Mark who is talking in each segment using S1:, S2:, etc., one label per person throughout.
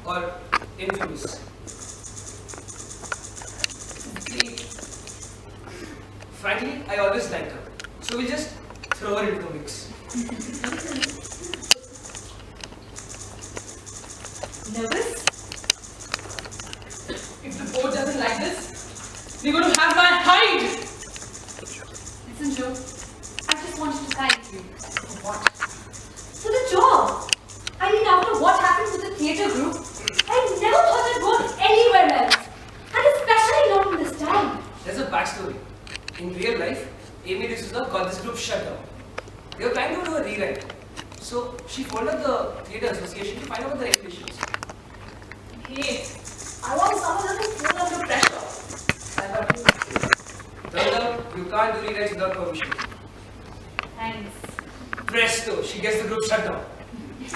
S1: or infamous? Frankly, I always liked her. So we'll just throw her into the mix.
S2: Nervous? If the board doesn't like this, they're going to have my hide!
S3: Listen, Joe. I just wanted to thank you.
S2: For what?
S3: For the job. I mean, after what happened with the theatre group, I never thought I'd work anywhere else. And especially not in this town.
S1: There's a backstory. In real life, Amy D'Souza got this group shut down. They were trying to do a rewrite. So she phoned up the theatre association to find out what the regulations.
S2: Hey, I want someone who thrown under pressure. I got you.
S1: Turned out, you can't do rewrites without permission.
S3: Thanks.
S1: Presto, she gets the group shut down.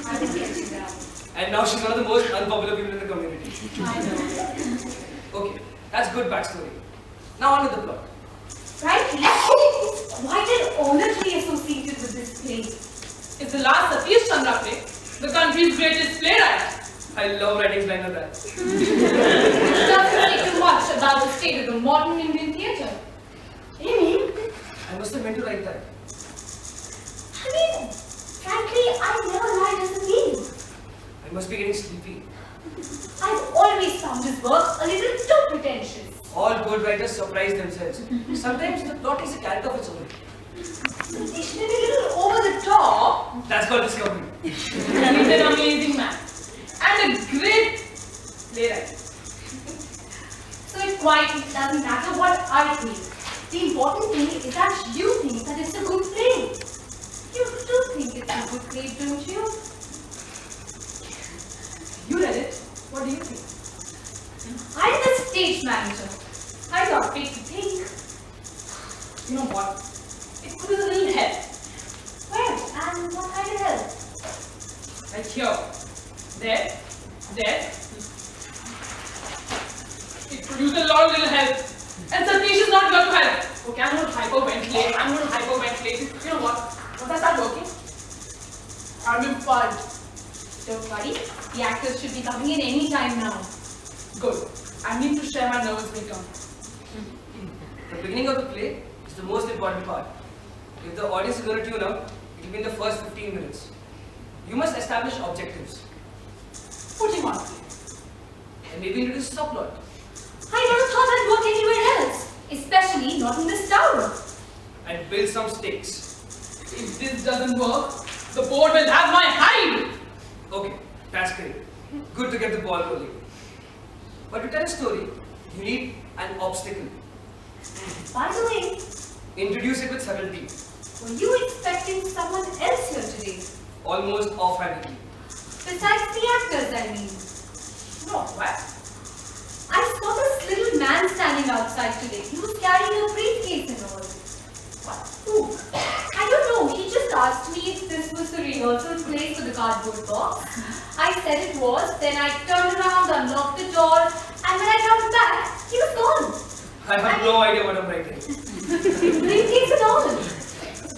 S3: I will get you down.
S1: And now she's one of the most unpopular people in the community.
S3: I know.
S1: Okay, that's good backstory. Now on with the plot.
S3: Frankly, it's quite an honor to be associated with this play.
S2: It's the last Satish Chandra play, the country's greatest playwright.
S1: I love writing lines like that.
S3: It doesn't say too much about the state of the modern Indian theatre. Amy,
S1: I must have meant to write that.
S3: I mean, frankly, I never lied as a being.
S1: I must be getting sleepy.
S3: I've always found his work a little too pretentious.
S1: All good writers surprise themselves. Sometimes the plot is a character of its own.
S3: It's maybe a little over the top.
S1: That's called discovery.
S2: He's an amazing man. And a great playwright.
S3: So it quite doesn't matter what I think. The important thing is that you think that it's a good play. You do think it's a good play, don't you?
S2: You read it. What do you think?
S3: I'm the stage manager. I got paid to think.
S2: You know what? It could use a little help.
S3: Where and what kind of help?
S2: Like here. There. There. It could use a lot of little help. And Satish is not here to help. Okay, I'm going to hyperventilate. I'm going to hyperventilate. You know what? Once I start working, I'm in fun.
S3: Don't worry, the actors should be coming in any time now.
S2: Good. I need to share my nervous breakdown.
S1: The beginning of the play is the most important part. If the audience is going to tune up, it will be in the first 15 minutes. You must establish objectives
S2: What do you want?
S1: and maybe introduce a subplot.
S3: I never thought I'd work anywhere else, especially not in this town.
S1: And build some stakes.
S2: If this doesn't work, the board will have my hide.
S1: Okay, that's great. Good to get the ball rolling. But to tell a story, you need an obstacle.
S3: By the way,
S1: Introduce it with subtlety,
S3: were you expecting someone else here today?
S1: almost offhandedly.
S3: Besides the actors, I mean.
S2: No, what?
S3: I saw this little man standing outside today. He was carrying a briefcase and all.
S2: What? Who?
S3: I don't know. He just asked me if this was the rehearsal place for the cardboard box. I said it was. Then I turned around, unlocked the door, and when I turned back, he was gone.
S1: I have no idea what I'm writing.
S3: Briefcase and all.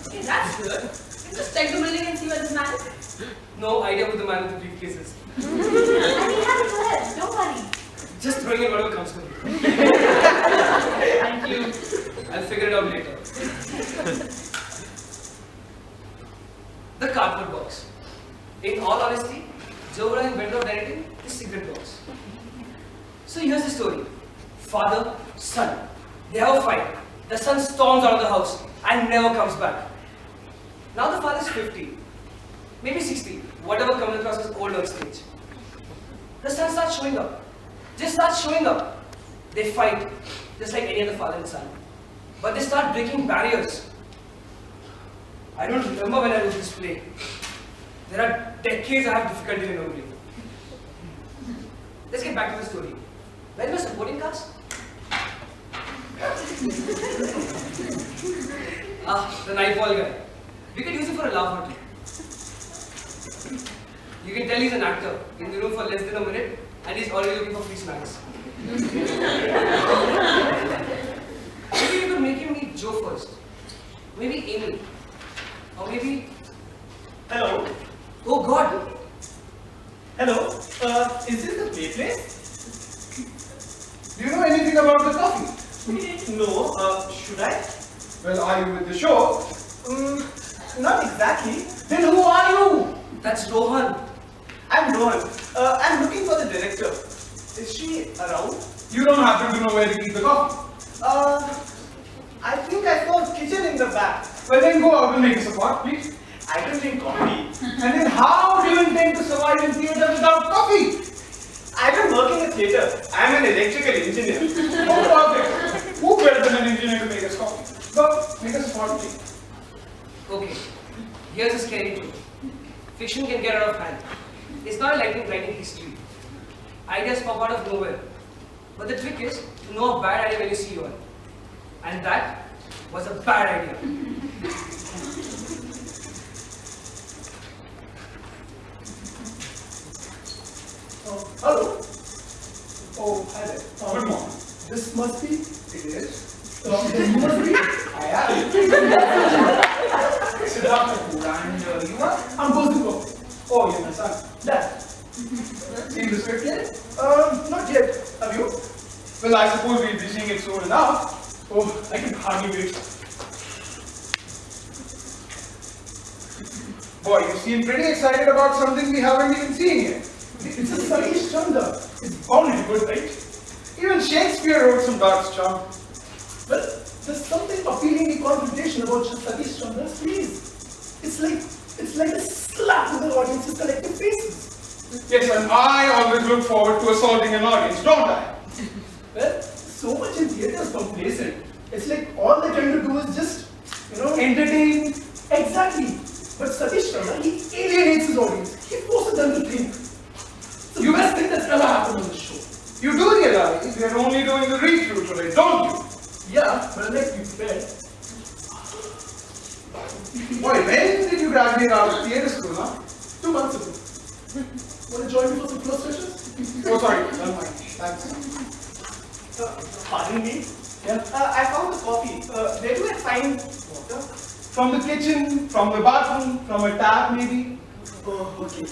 S2: Okay, that's good. You just check the building and see where this man is.
S1: No idea who the man with the briefcase is.
S3: I'll be happy to help. Don't worry.
S1: Just throwing in whatever comes to me.
S2: Thank you.
S1: I'll figure it out later. The cardboard box. In all honesty, Joe Ryan went on directing the secret box. So here's the story. Father, son. They have a fight. The son storms out of the house and never comes back. Now the father's 50, maybe 60, whatever comes across his old on stage. The son starts showing up. Just starts showing up. They fight, just like any other father and son. But they start breaking barriers. I don't remember when I wrote this play. There are decades I have difficulty remembering. Let's get back to the story. Where is my supporting cast? The Nightfall guy. We could use him for a laugh or two. You can tell he's an actor in the room for less than a minute and he's already looking for free snacks. Maybe we could make him meet Joe first. Maybe Amy. Or maybe...
S4: Hello.
S1: Oh God!
S4: Hello. is this the play place?
S5: Do you know anything about the coffee?
S4: No, should I?
S5: Well, are you with the show?
S4: Not exactly. Then who are you?
S1: That's Rohan.
S4: I'm Rohan. I'm looking for the director. Is she around?
S5: You don't happen to know where to keep the coffee.
S4: I think I saw a kitchen in the back.
S5: Well, then go out and make us a pot, please.
S4: I don't drink coffee.
S5: And then how do you intend to survive in theatre without coffee?
S4: I don't work in the theatre. I'm an electrical engineer.
S5: Oh, perfect. Who better than an engineer to make us coffee? Go, make us a pot, please.
S1: Okay, here's a scary truth. Fiction can get out of hand. It's not a lightning history. Ideas pop out of nowhere. But the trick is to know a bad idea when you see one. And that was a bad idea.
S4: Hello. Oh, hi there.
S5: Good morning.
S4: This must be.
S5: It is.
S4: This must be.
S5: I am. Siddhartha Kapoor, and you are?
S4: I'm Bozuko.
S5: Oh, you're my son.
S4: Dad.
S5: Seen the script yet?
S4: Not yet. Have you?
S5: Well, I suppose we'll be seeing it soon enough.
S4: Oh, I can hardly wait.
S5: Boy, you seem pretty excited about something we haven't even seen yet.
S4: It's a Satish Chandra. It's bound to be good, right?
S5: Even Shakespeare wrote some dark charm.
S4: Well, there's something appealingly confrontational about Satish Chandra's plays. It's like a slap to the audience's collective faces.
S5: Yes, and I always look forward to assaulting an audience, don't I?
S4: Well, so much in theatre is complacent. It's like all they tend to do is just, entertain. Exactly. But Satish Chandra, he alienates his audience. He forces them to think. It's the best thing that's ever happened on the show.
S5: You do realize we are only doing the read-through today, don't you?
S4: Yeah, but I'd like to be prepared.
S5: Boy, when did you graduate out of theatre school, huh?
S4: 2 months ago. Want to join me for some close sessions?
S5: Oh, sorry, never mind. Thanks.
S4: Pardon me? Yeah. I found the coffee. Where do I find water?
S5: From the kitchen, from the bathroom, from a tap maybe.
S4: Oh, okay.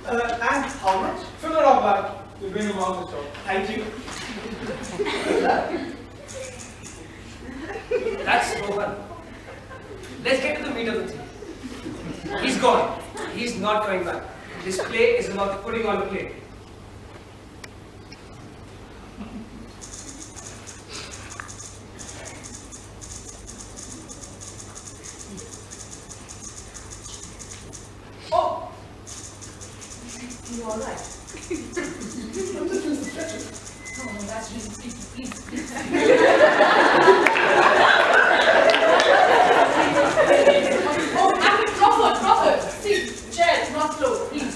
S4: And how much?
S5: Fill it up, lad. We'll bring him on the show.
S4: Thank you.
S1: That's Rohan. Let's get to the meat of the thing. He's gone. He's not coming back. This play is about putting on a play.
S2: Oh! You alright?
S4: I'm just doing some stretches.
S2: No, that's really freaky, please. Oh, and Crawford! See, chair, not slow, please.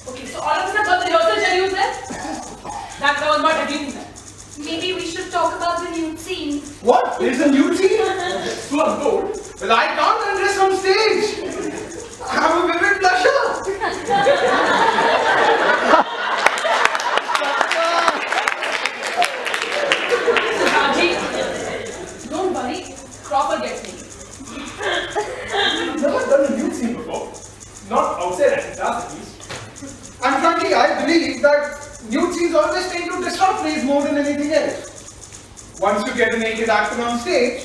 S2: Okay, so all of us have got the rehearsal schedules then? That was not everything then.
S3: Maybe we should talk about the nude scene.
S5: What? There's a new scene? So I'm told. Well, I can't undress on stage. I'm a vivid blusher.
S2: Raji, don't worry, Crawford gets me.
S4: I've never done a nude scene before. Not outside at class at least.
S5: And frankly, I believe that nude scenes always tend to disrupt plays more than anything else. Once you get a naked actor on stage,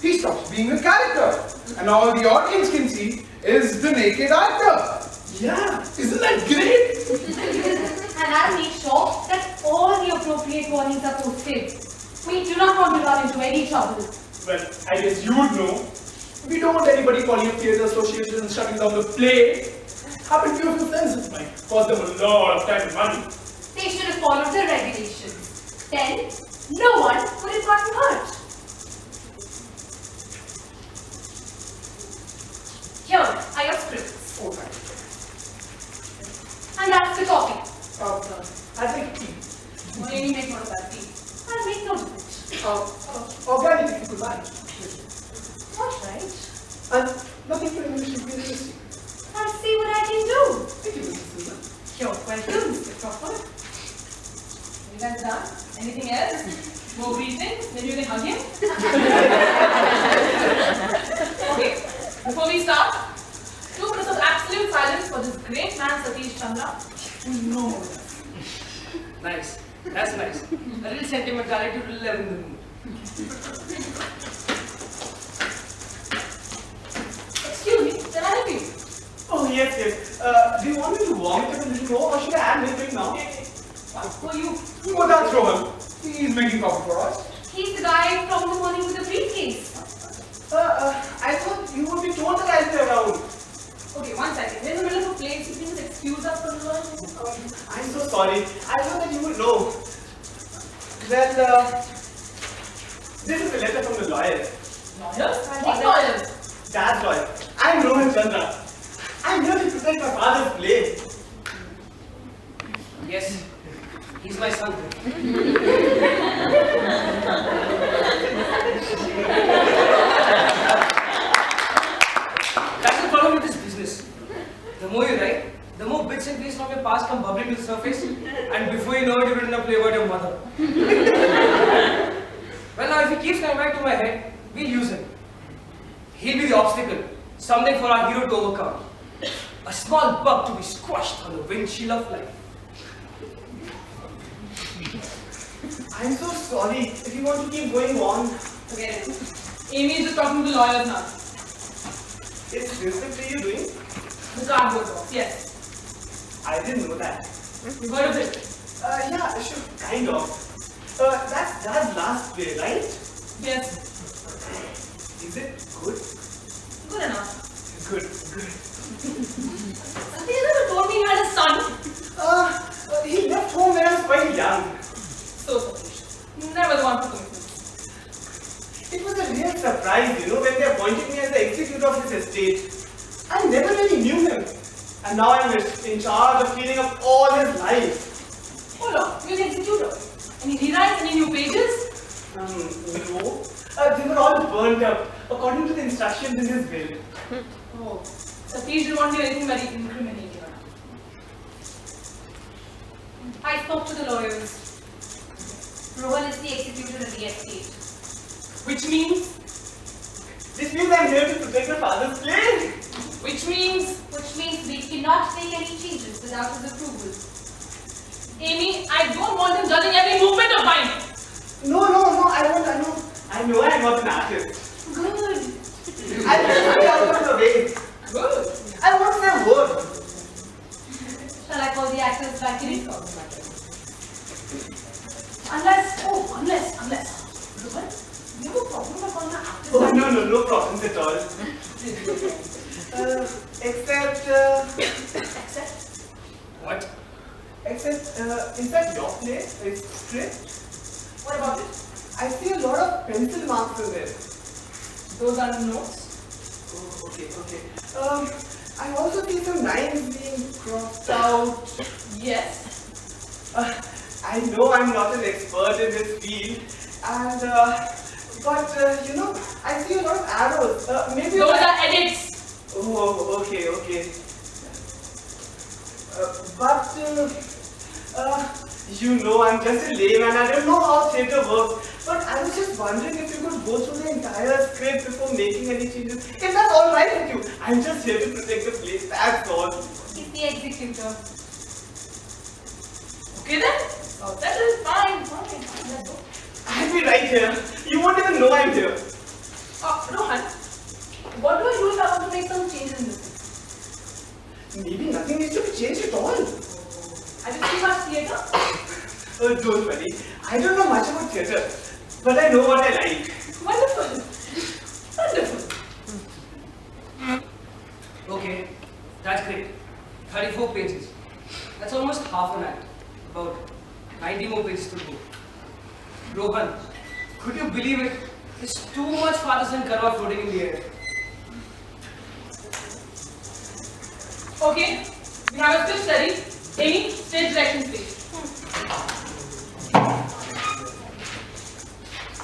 S5: he stops being a character. And all the audience can see is the naked actor.
S4: Yeah, isn't that great?
S3: And I'll make sure that all the appropriate warnings are posted. We do not want to run into any trouble.
S4: Well, I guess you would know. We don't want anybody calling up theatre associations and shutting down the play. Happened to a few friends of mine. Cost them a lot of time and money.
S3: They should have followed the regulations. Then, no one would have gotten hurt. Here are your scripts.
S4: Oh, thanks.
S3: And that's the copy.
S4: I'd like tea.
S2: Why don't you make note of that, please?
S3: I'll make note of it.
S4: Organic if you could manage.
S3: All right.
S4: And nothing for English is realistic.
S3: I'll see what I can do.
S4: Thank you, Mrs. Susan.
S2: You're welcome, Mr. Crawford. You guys done? Anything else? More greetings? Maybe you can hug him? Okay, before we start, 2 minutes of absolute silence for this great man Satish Chandra, who is no more with us.
S1: Nice. That's nice. A little sentimentality to live in the mood.
S2: Excuse me, can I help you?
S4: Oh, yes, yes. Do you want me to warm it up a little more or should I add milk now?
S2: Who are you?
S5: Oh, that's Rohan. He's making coffee for us.
S3: He's the guy from the morning with the briefcase.
S4: I thought you would be told that I'll be around.
S2: Okay, one second. We're in the middle of a plane, so please excuse us for a while.
S4: I'm so sorry. I thought that you would know. Well, this is a letter from the lawyer.
S2: Lawyers? What lawyers?
S4: Dad's lawyer. I'm Rohan Chandra. I'm here to protect my father's plane.
S1: Yes, he's my son. That's the problem with this business. The more you write, the more bits and pieces from your past come bubbling to the surface, and before you know it, you've written a play about your mother. Well, now if he keeps coming back to my head, we'll use him. He'll be the obstacle, something for our hero to overcome. A small bug to be squashed on the windshield of life.
S4: I'm so sorry. If you want to keep going on,
S2: Forget it. Amy is just talking to the lawyers now.
S4: is this the play you're doing?
S2: The cardboard box, yes.
S4: I didn't know that.
S2: You heard of it?
S4: Yeah, sure, kind of. That's Dad's last play, right?
S2: Yes.
S4: Is it good?
S2: Good enough.
S4: Good, good.
S2: You never told me you had a son.
S4: He left home when I was quite young.
S2: So selfish. Never the one for commitment.
S4: It was a real surprise, when they appointed me as the executor of his estate. I never really knew him. And now I'm in charge of cleaning up all his life.
S2: Hold on, you're the executor. Any rewrites, any new pages?
S4: No. They were all burnt up, according to the instructions in his will.
S2: Oh, Satish didn't want to do anything very incriminating.
S3: I spoke to the lawyers. Rohan is the executor of the estate.
S2: Which means?
S4: This means I'm here to protect my father's plane.
S2: Which means?
S3: Which means we cannot make any changes without his approval.
S2: Amy, I don't want him judging every movement of mine.
S4: No, I won't. I know I'm not an artist.
S3: Good.
S4: I'll just stay out of the way.
S2: Good.
S4: I won't say a word.
S3: Shall I call the actors back in?
S2: Unless. Rohan, you have a problem with calling the actors
S4: Oh,
S2: back?
S4: no problems at all. Except,
S2: Except?
S1: What?
S4: in fact, your play is script.
S2: What about it?
S4: I see a lot of pencil marks in there.
S2: Those are notes.
S4: Oh, okay. I also see some lines being crossed out.
S2: Yes.
S4: I know I'm not an expert in this field, and but I see a lot of arrows. Maybe
S2: Those are edits.
S4: Oh, okay. I'm just a layman and I don't know how theatre works. But I was just wondering if you could go through the entire script before making any changes. If that's all right with you, I'm just here to protect the place. That's all.
S3: He's the executor.
S2: Okay then. Oh, that is fine. Let's go.
S4: I'll be right here. You won't even know I'm here.
S2: Rohan, what do I do if I want to make some changes in this?
S4: Maybe nothing needs to be changed at all.
S2: Have you seen much theatre?
S4: Don't worry. I don't know much about theatre, but I know what I like.
S2: Wonderful. Wonderful.
S1: Okay, that's great. 34 pages. That's almost half an act. About 90 more pages to go. Rohan, could you believe it? There's too much father-son karma floating in the air.
S2: Okay, we have a script study. Amy, stage direction please.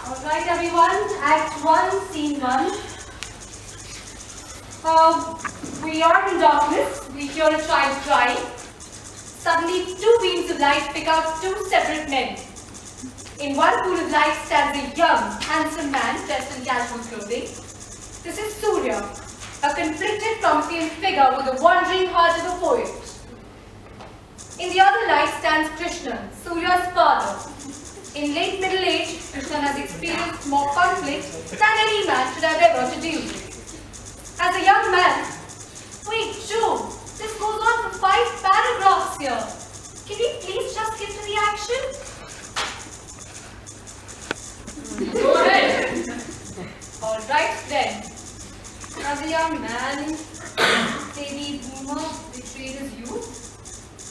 S3: Alright everyone, Act 1, Scene 1. We are in darkness, we hear a child crying. Suddenly, two beams of light pick out two separate men. In one pool of light stands a young, handsome man dressed in casual clothing. This is Surya. a conflicted Promethean figure with the wandering heart of a poet. In the other light stands Krishna, Surya's father. In late middle age, Krishna has experienced more conflict than any man should have ever to deal with. As a young man, wait, Joe, this goes on for 5 paragraphs here. Can we please just get to the action?
S2: Go ahead.
S3: Alright then. As a young man, baby boomer betrayed his youth.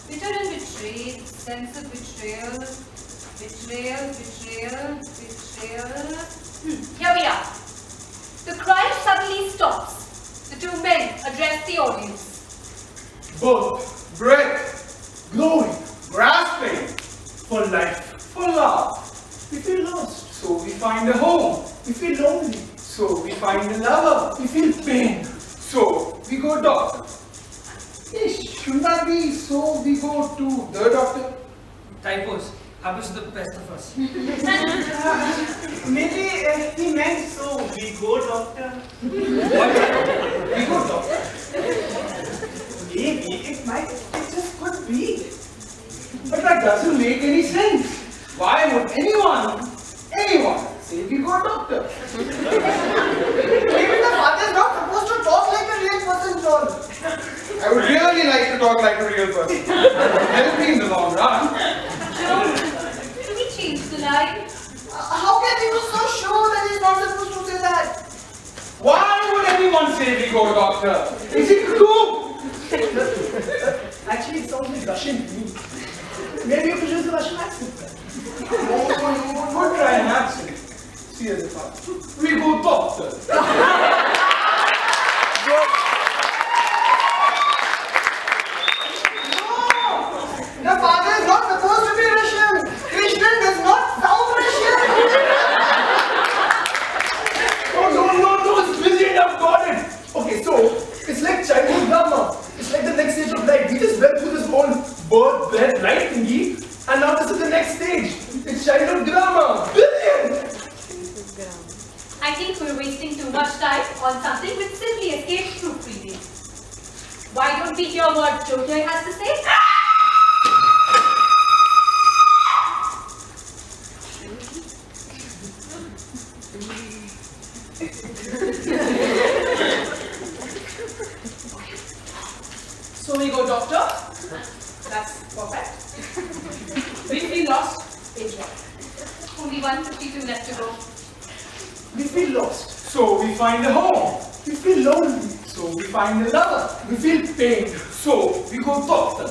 S3: Bitter and betrayed, sense of betrayal. Betrayal. Here we are. The crime suddenly stops. The 2 men address the audience.
S5: Birth, breath,
S4: Glowing
S5: grasping,
S4: for life.
S5: for love.
S4: We feel lost.
S5: So we find a home.
S4: We feel lonely.
S5: So we find a lover.
S4: We feel pain.
S5: So we go doctor. Shouldn't that be so we go to the doctor?
S1: Typos happens to the best of us.
S4: Maybe he meant so. We go, doctor.
S5: What? We go doctor.
S4: Maybe it just could be.
S5: But that doesn't make any sense. Why would anyone say we go doctor?
S4: Maybe the father is not supposed to talk like a real person, John.
S5: I would really like to talk like a real person. Help me in the long run.
S3: Joe, should we change the line?
S4: How can he be so sure that he's not supposed to say that?
S5: Why would anyone say we go doctor? Is it true?
S4: Actually, it sounds like Russian to me. Maybe you could use the Russian accent.
S5: Good try an accent. See as a part. We go doctor.
S4: The father is not supposed to be Russian. Krishna does not sound Russian. No, it's brilliant. I've got it. Okay, so it's like childhood drama. It's like the next stage of life. We just went through this whole birth, death, life thingy, and now this is the next stage. It's childhood drama. Brilliant.
S3: I think we're wasting too much time on something which simply escapes proofreading. Why don't we hear what Joe here has to say?
S2: So we go doctor. That's perfect. We feel lost. Enjoy.
S3: Only 152 left to go.
S4: We feel lost.
S5: So we find a home.
S4: We feel lonely.
S5: So we find a lover.
S4: We feel pain.
S5: So we go doctor.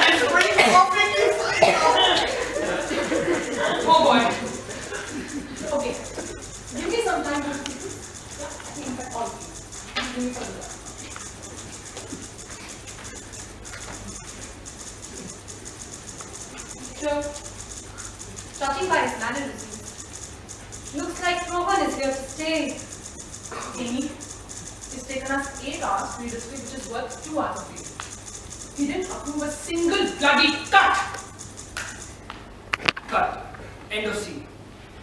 S4: It's pretty perfectly fine.
S2: Oh boy. Okay. Give me some time to think back all. Give me some time.
S3: Joe, judging by his mannerisms, looks like Rohan is here to stay.
S2: Amy, it's taken us 8 hours to read a script which is worth 2 hours of reading. He didn't approve a single bloody cut.
S1: Cut. End of scene.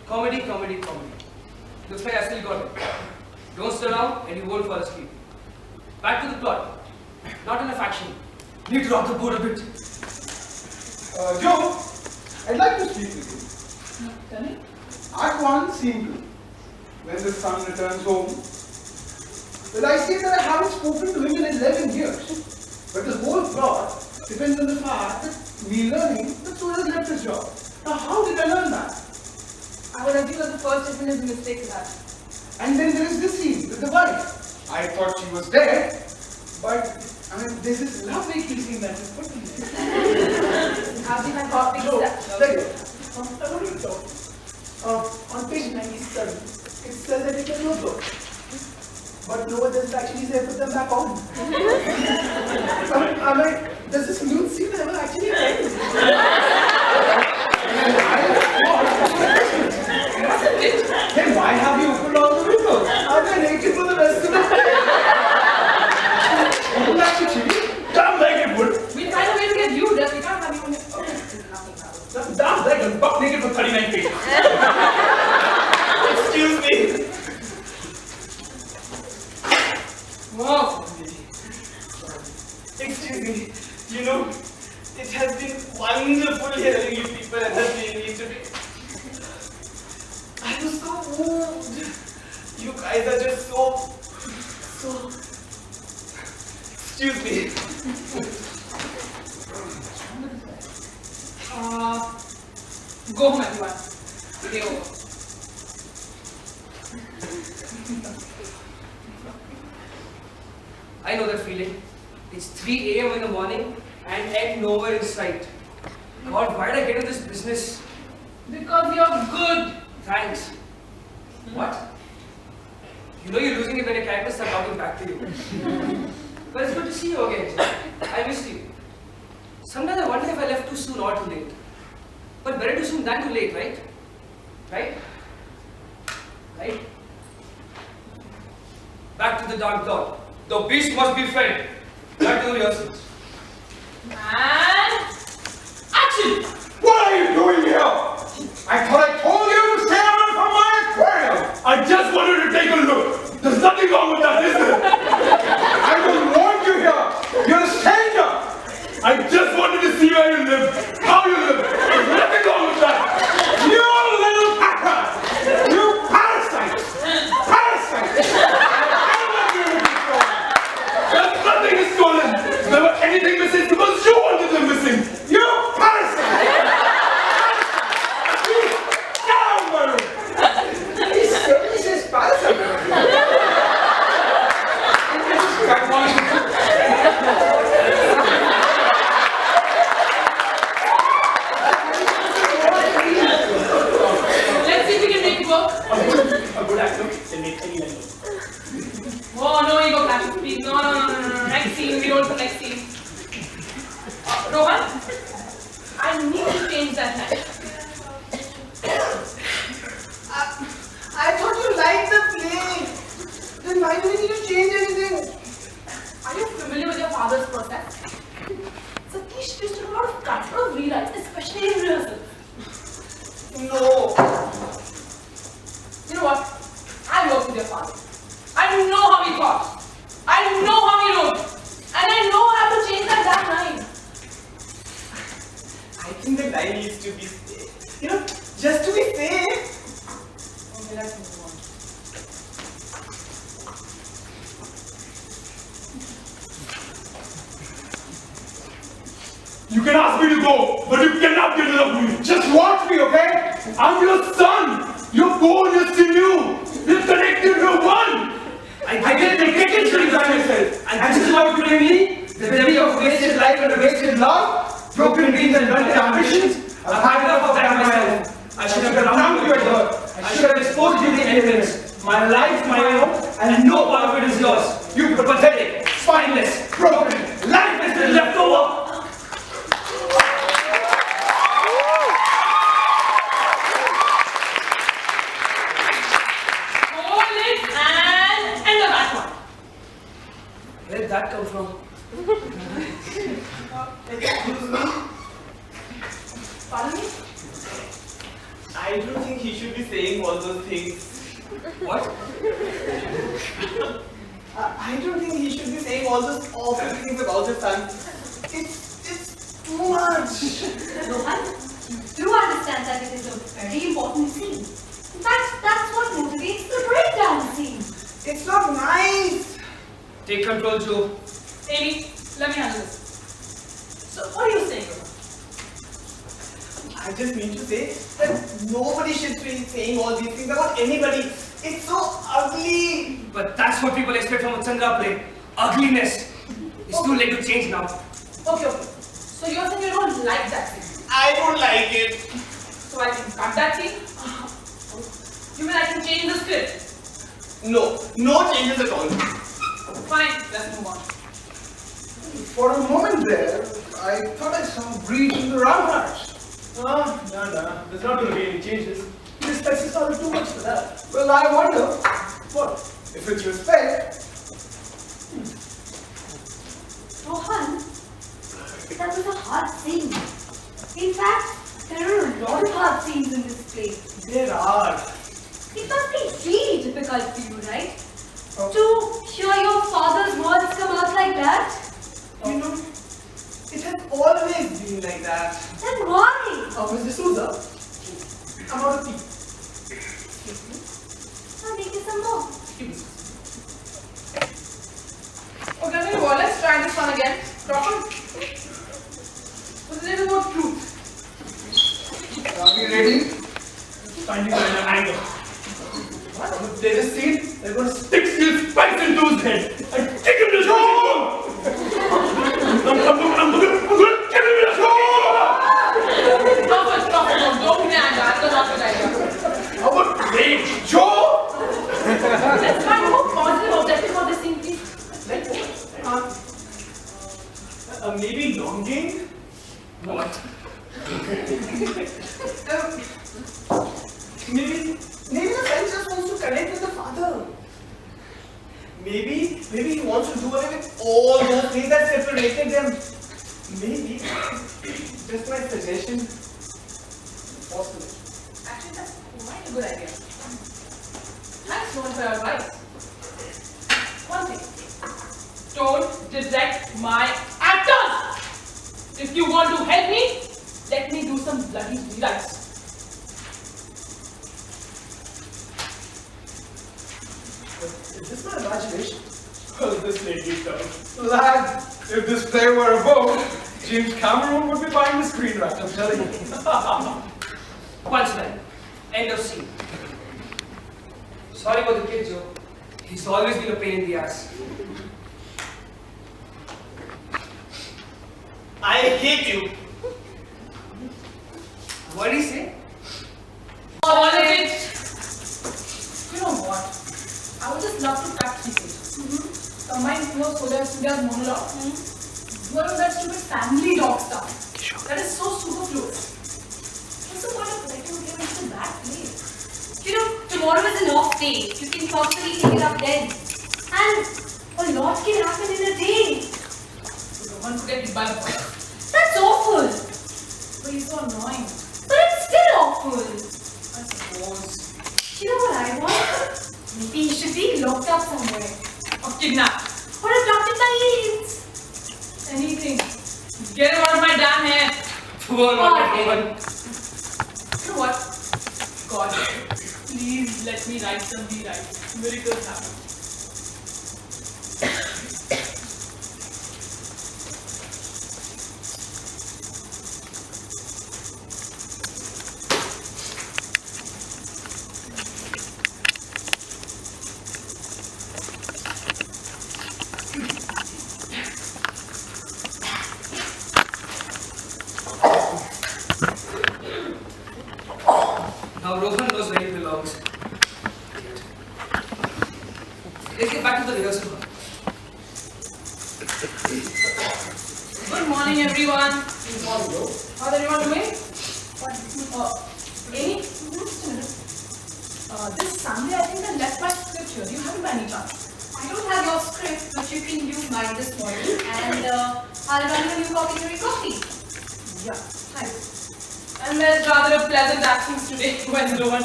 S1: Comedy. Looks like I still got it. Don't stir around and you won't fall asleep. Back to the plot. Not enough action. Need to rock the boat a bit.
S5: Joe, I'd like to speak with you.
S2: Tell me.
S5: Act 1, Scene 2. When the son returns home. Well, I say that I haven't spoken to him in 11 years. But the whole plot depends on the fact that me learning that Suraj left his job. Now, how did I learn that?
S2: I would assume that the first step in his mistake is that.
S5: And then there is this scene with the wife. I thought she was dead, but there's this lovemaking scene that is put in there.
S2: How did I got things
S4: No,
S2: that?
S4: like, I want to talk. On page 97, it says that it is no book. But no one doesn't actually say put them back on. I'm like, does this nude scene ever actually end?
S5: Then why have you opened all the windows?
S4: Are they naked for the rest of the day?
S5: Wouldn't that be chilly?
S4: Damn like it would.
S2: We find a way to get you there. We can't have you in it. Okay, nothing happens.
S4: Damn like I'm buck naked for 39 pages.
S6: food. You guys are just so... Excuse me.
S2: Go home, everyone. Day over.
S1: I know that feeling. It's 3 a.m. in the morning and egg nowhere in sight. God, why did I get into this business?
S2: Because you're good.
S1: Thanks. What? You know you're losing it when your characters start talking back to you. But it's good to see you again. I missed you. Sometimes I wonder if I left too soon or too late. But better too soon than too late, right? Right? Right? Back to the dark thought. The beast must be fed. Back to the rehearsals.
S2: And action!
S5: What are you doing here? I thought I told you to stay away from my aquarium.
S4: I just wanted to take a look. There's nothing wrong with that, is there?
S5: I don't want you here. You're a stranger.
S4: I just wanted to see where you live, how you live. There's nothing wrong with that.
S5: You little hacker. You parasite. Parasite.
S4: There's nothing is stolen. Never anything missing because you wanted them missing.
S5: You parasite. You coward. He certainly says parasite.
S2: Let's see if we can make it work.
S6: A good actor can make any language.
S2: Oh, no ego clash, please. No. Next scene, we roll for next scene. Rohan, I need to change that line.
S6: I thought you liked the play. Then why do we need to change anything?
S2: Are you familiar with your father's process? Satish used to do a lot of cut, a lot of rewrites, especially in rehearsals.
S6: No.
S2: You know what? I work with your father. I know how he thought. I know how he wrote. And I know how to change that damn line.
S6: I think the line needs to be, just to be safe.
S2: Okay, let's move on.
S4: You can ask me to go, but you cannot get rid of me.
S5: Just watch me, okay?
S4: I'm your son. You're born is to you. We're connected. We're one.
S1: I get the ticket to resign myself. And this is what you bring me? The debris of wasted life and wasted love, broken dreams and blunted ambitions. I've had enough of that myself. I should have drowned you at birth. I should have exposed you to elements. My life, my own, and no part of it is yours. You pathetic, spineless, broken, lifeless and left over.
S2: Hold it and end of that one.
S1: Where did that come from?
S2: Pardon me?
S6: I don't think he should be saying all those things.
S1: What?
S6: I don't think he should be saying all those awful things about his son. It's too much.
S3: Rohan, do understand that it is a very important scene. In fact, that's what motivates the breakdown scene.
S6: It's not nice.
S1: Take control, Joe.
S2: Amy, let me handle this. So, what are you saying, Rohan?
S6: I just mean to say that nobody should be saying all these things about anybody. It's so ugly.
S1: But that's what people expect from a Chandra play. Ugliness. It's too late to change now.
S2: Okay. So, you're saying you don't like that scene?
S6: I don't like it.
S2: So, I can cut that scene? You mean I can change the script?
S6: No changes at all.
S2: Fine, let's move on.
S5: For a moment there, I thought I saw a breach in the ramparts.
S4: No. There's not going to be any changes.
S5: He respects his father too much for that. Well, I wonder, what, if it's respect?
S3: Rohan, that was a hard scene. In fact, there are a lot of hard scenes in this play.
S6: There are.
S3: It must be really difficult for you, right? To hear your father's words come out like that?
S6: It has always been like that.
S3: Then why?
S4: Mr. Souza, I'm out of tea.
S2: Crawford? What's it about truth?
S5: Are we ready?
S4: Finding her in an anger. What? They just see it, they're gonna stick steel spikes into his head and kick him to the floor! I'm gonna kill him in the floor!
S2: Crawford, don't be angry. That's not a good idea.
S4: How about rage, Joe?
S2: Let's find a more positive objective for this thing, please.
S6: Like what? Maybe longing?
S1: What?
S6: Maybe the friend just wants to connect with the father. Maybe he wants to do away with all those things that separated them. Maybe, just my suggestion. Possible.
S2: Actually, that's quite a good idea. Thanks, Rohan, for your advice. One thing. Don't direct my actors! If you want to help me, let me do some bloody rewrites.
S4: Is this my imagination? Or is this lady done?
S5: Lad, if this play were a boat, James Cameron would be buying the screenwriter, I'm telling you.
S1: Punchline. End of scene. Sorry about the kid, Joe. He's always been a pain in the ass.
S6: I hate you.
S1: What did he say?
S2: All of it. You know what? I would just love to cut pieces. Combine your Solar Studios monologue. What was that stupid family dog stuff? That is so superfluous. What's the point of letting him into that place?
S3: You know, tomorrow is an off day. You can possibly pick it up then. And a lot can happen in a day.
S2: One could get hit by a bus.
S3: That's awful.
S2: But he's so annoying.
S3: But it's still awful.
S2: I suppose.
S3: You know what I want? Maybe he should be locked up somewhere.
S2: Or kidnapped.
S3: Or adopted by aliens.
S2: Anything. Get him out of my damn hair.
S1: Poor
S3: Okay.
S1: Rohan.
S2: You know what? God, please let me write some rewrites. Miracles happen.
S1: Now Rohan knows where he belongs. Let's get back to the rehearsal hall.
S2: Good morning, everyone. How's everyone doing? Amy? Just a minute. This Sunday, I think I left my script here. Do you have it by any chance?
S3: I don't have your script, but you can use mine this morning. And I'll run you a new copy during coffee.
S2: Yeah, thanks. And there's rather a pleasant absence today. Where's Rohan?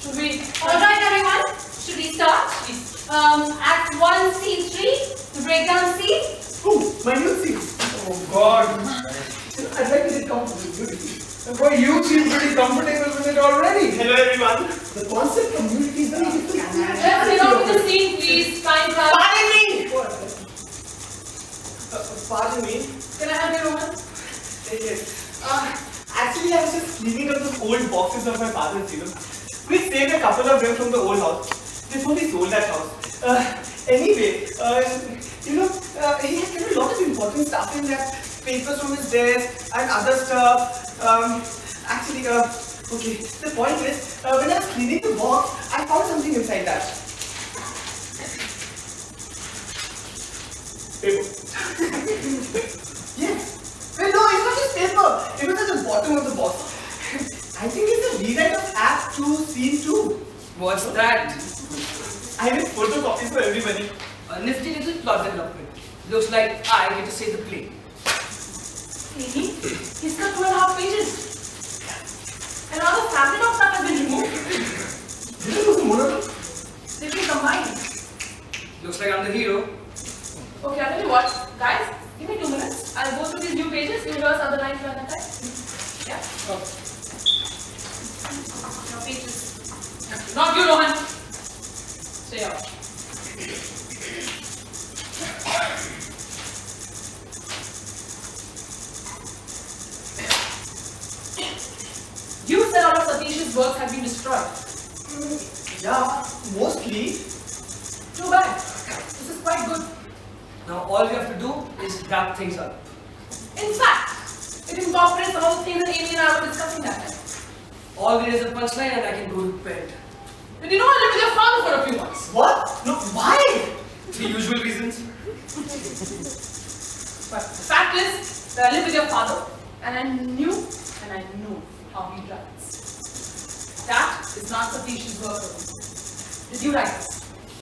S2: Should we?
S3: Alright, everyone. Should we start?
S2: Please.
S3: Act 1, Scene 3, the breakdown scene.
S6: Ooh, my new scene.
S5: Oh God.
S4: I'd like to get comfortable with Unity.
S5: Boy, you seem pretty comfortable with it already.
S6: Hello everyone.
S4: The concept of Unity is very different.
S2: Let's get on with the scene, please. Time up.
S6: Pardon me! Pardon me.
S2: Can I have your Rohan?
S6: Yes. Actually, I was just cleaning up the old boxes of my father's, you know. We saved a couple of them from the old house before we sold that house. Anyway, you know, he had kept a lot of important stuff in there. Papers from his desk and other stuff. Actually, okay, the point is, when I was cleaning the box, I found something inside that. Paper. Yes. Well, no, it's not just paper. It was at the bottom of the box. I think it's a rewrite of Act 2, Scene 2.
S1: What's that?
S6: I made photocopies for everybody.
S1: A nifty little plot development. Looks like I get to say the play.
S2: Amy, he's got 2.5 pages. And all the family dog stuff has been removed.
S4: This was a monologue.
S2: They've been combined.
S1: Looks like I'm the hero.
S2: Okay, I'll tell you what, guys, give me 2 minutes. I'll go through these new pages, you rehearse other lines one at a time. Yeah?
S3: Your pages.
S2: Not you, Rohan. Stay up. Satish's works have been destroyed.
S6: Yeah, mostly.
S2: Too bad. This is quite good.
S1: Now all we have to do is wrap things up.
S2: In fact, it incorporates some of the things that Amy and I were discussing that time.
S1: All we need is a punchline and I can go to bed.
S2: Did you know I lived with your father for a few months?
S6: What? No, why?
S1: The usual reasons.
S2: But the fact is that I lived with your father and I knew how he drives. That is not Satish's work. Did you write this?